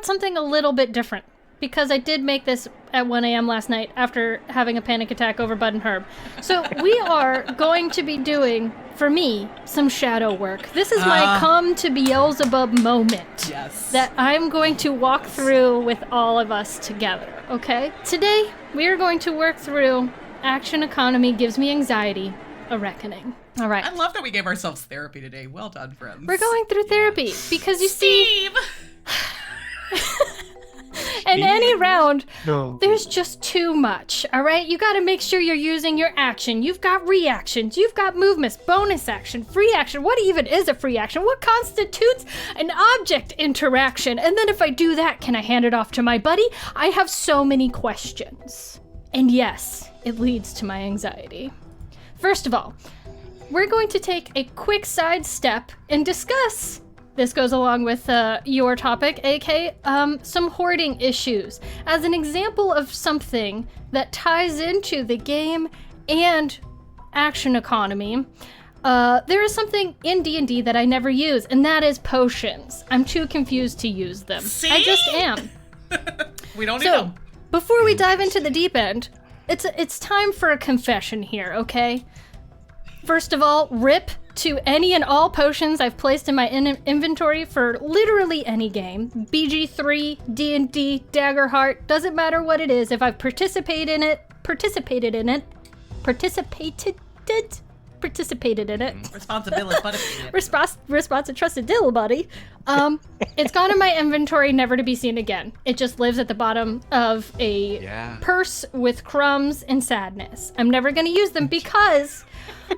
something a little bit different. Because I did make this at 1 a.m. last night after having a panic attack over Bud and Herb. So we are going to be doing, for me, some shadow work. This is my come to Beelzebub moment. Yes. That I'm going to walk through with all of us together, okay? Today, we are going to work through Action Economy Gives Me Anxiety, a Reckoning. All right. I love that we gave ourselves therapy today. Well done, friends. We're going through therapy because you see... In any round, there's just too much, all right? You got to make sure you're using your action. You've got reactions. You've got movements, bonus action, free action. What even is a free action? What constitutes an object interaction? And then if I do that, can I hand it off to my buddy? I have so many questions. And yes, it leads to my anxiety. First of all, we're going to take a quick sidestep and discuss... This goes along with your topic, AK, some hoarding issues. As an example of something that ties into the game and Action Economy, there is something in D&D that I never use, and that is potions. I'm too confused to use them. See? I just am. We don't need them. Before we dive into the deep end, it's time for a confession here, okay? First of all, rip to any and all potions I've placed in my inventory for literally any game. BG3, D&D, Daggerheart, doesn't matter what it is. If I've participated in it. Responsibility, trusted diddle buddy. It's gone in my inventory, never to be seen again. It just lives at the bottom of a purse with crumbs and sadness. I'm never gonna use them because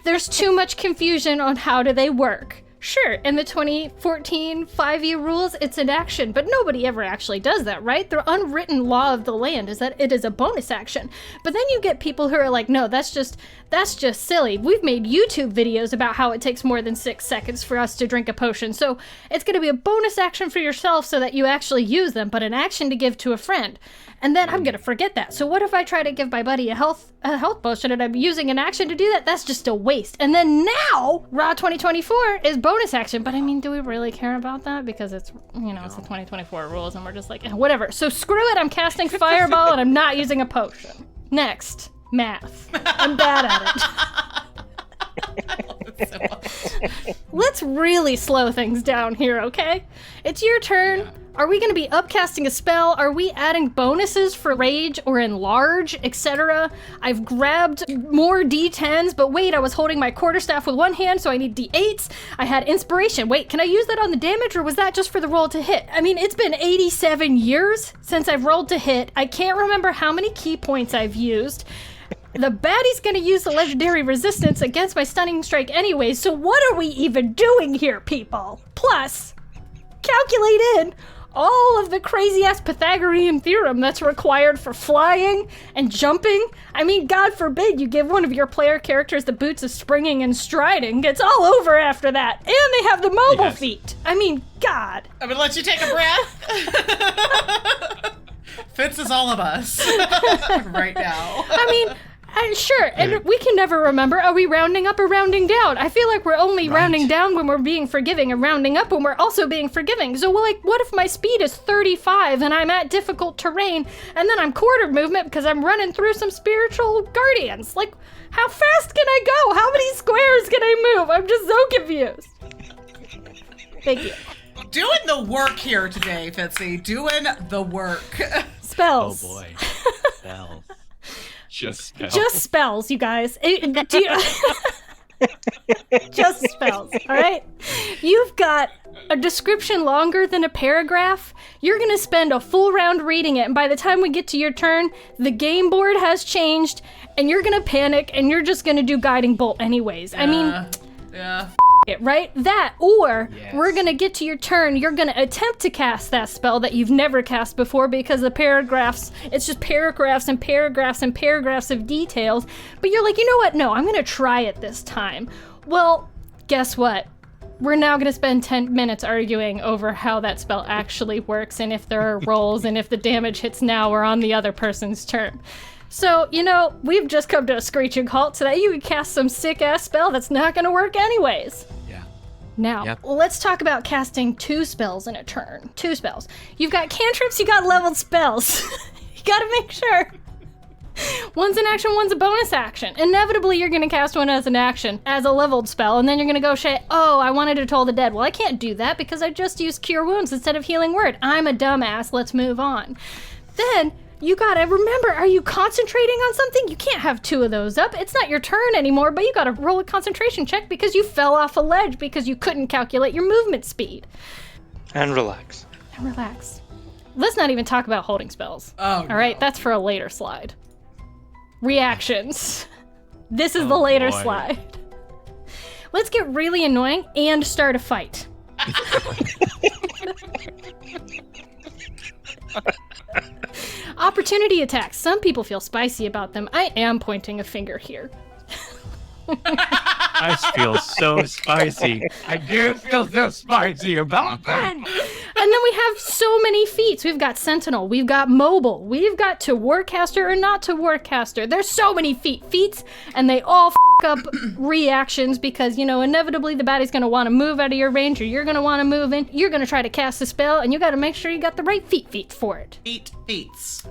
there's too much confusion on how do they work. Sure, in the 2014 5e rules, it's an action, but nobody ever actually does that, right? The unwritten law of the land is that it is a bonus action. But then you get people who are like, no, that's just silly. We've made YouTube videos about how it takes more than 6 seconds for us to drink a potion. So it's going to be a bonus action for yourself so that you actually use them, but an action to give to a friend. And then I'm going to forget that. So what if I try to give my buddy a health potion and I'm using an action to do that? That's just a waste. And then now, Raw 2024 is bonus action. But I mean, do we really care about that? Because it's, it's the 2024 rules and we're just like, whatever. So screw it, I'm casting Fireball and I'm not using a potion. Next, math. I'm bad at it. Let's really slow things down here, okay? It's your turn. Yeah. Are we going to be upcasting a spell? Are we adding bonuses for rage or enlarge, etc.? I've grabbed more d10s, but wait, I was holding my quarterstaff with one hand, so I need d8s. I had inspiration. Wait, can I use that on the damage, or was that just for the roll to hit? I mean, it's been 87 years since I've rolled to hit. I can't remember how many key points I've used. The baddie's gonna use the legendary resistance against my stunning strike anyway, so what are we even doing here, people? Plus, calculate in all of the crazy-ass Pythagorean theorem that's required for flying and jumping. I mean, God forbid you give one of your player characters the boots of springing and striding. It's all over after that. And they have the mobile feet. I mean, God. I'm gonna let you take a breath. Fitz is all of us right now. I mean... sure, and we can never remember, are we rounding up or rounding down? I feel like we're only rounding down when we're being forgiving and rounding up when we're also being forgiving. So, what if my speed is 35 and I'm at difficult terrain and then I'm quarter movement because I'm running through some spiritual guardians? Like, how fast can I go? How many squares can I move? I'm just so confused. Thank you. Doing the work here today, Fitzy. Doing the work. Spells. Oh, boy. Spells. Just spells, you guys. Just spells, all right? You've got a description longer than a paragraph. You're going to spend a full round reading it, and by the time we get to your turn, the game board has changed, and you're going to panic, and you're just going to do Guiding Bolt anyways. I mean... Yeah. It, right? That, or we're gonna get to your turn, you're gonna attempt to cast that spell that you've never cast before because the paragraphs, it's just paragraphs and paragraphs and paragraphs of details, but you're like, you know what, no, I'm gonna try it this time. Well, guess what? We're now gonna spend 10 minutes arguing over how that spell actually works and if there are rolls and if the damage hits now or on the other person's turn. So, we've just come to a screeching halt so that you can cast some sick-ass spell that's not gonna work anyways. Yeah. Now, let's talk about casting 2 spells in a turn. 2 spells. You've got cantrips, you got leveled spells. You gotta make sure. One's an action, one's a bonus action. Inevitably, you're gonna cast one as an action, as a leveled spell, and then you're gonna go say, oh, I wanted to toll the dead. Well, I can't do that because I just used Cure Wounds instead of Healing Word. I'm a dumbass, let's move on. Then, you gotta remember, are you concentrating on something? You can't have 2 of those up. It's not your turn anymore, but you gotta roll a concentration check because you fell off a ledge because you couldn't calculate your movement speed. And relax. And relax. Let's not even talk about holding spells. Oh, All right, that's for a later slide. Reactions. This is the later slide. Let's get really annoying and start a fight. Opportunity attacks. Some people feel spicy about them. I am pointing a finger here. I feel so spicy. I do feel so spicy about them. And then we have so many feats. We've got Sentinel, we've got Mobile, we've got to Warcaster or not to Warcaster. There's so many feats, and they all up reactions because, you know, inevitably the baddie's going to want to move out of your range or you're going to want to move in. You're going to try to cast a spell, and you got to make sure you got the right feat for it. Feats.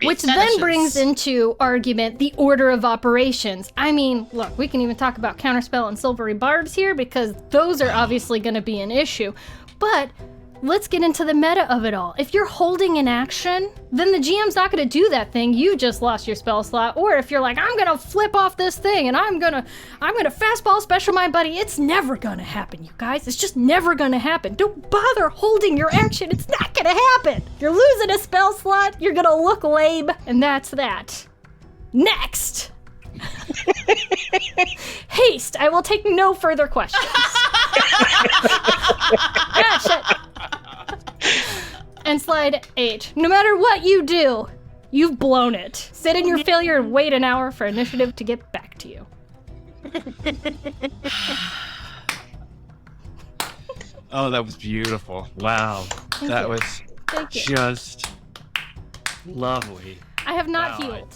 Which then brings into argument the order of operations. I mean, look, we can even talk about Counterspell and Silvery Barbs here because those are obviously going to be an issue. But let's get into the meta of it all. If you're holding an action, then the GM's not going to do that thing. You just lost your spell slot. Or if you're like, I'm going to flip off this thing and I'm going to fastball special my buddy. It's never going to happen, you guys. It's just never going to happen. Don't bother holding your action. It's not going to happen. You're losing a spell slot. You're going to look lame. And that's that. Next. Haste. I will take no further questions. And slide 8. No matter what you do, you've blown it. Sit in your failure and wait an hour for initiative to get back to you. Oh, that was beautiful. Wow. That was just lovely. I have not healed.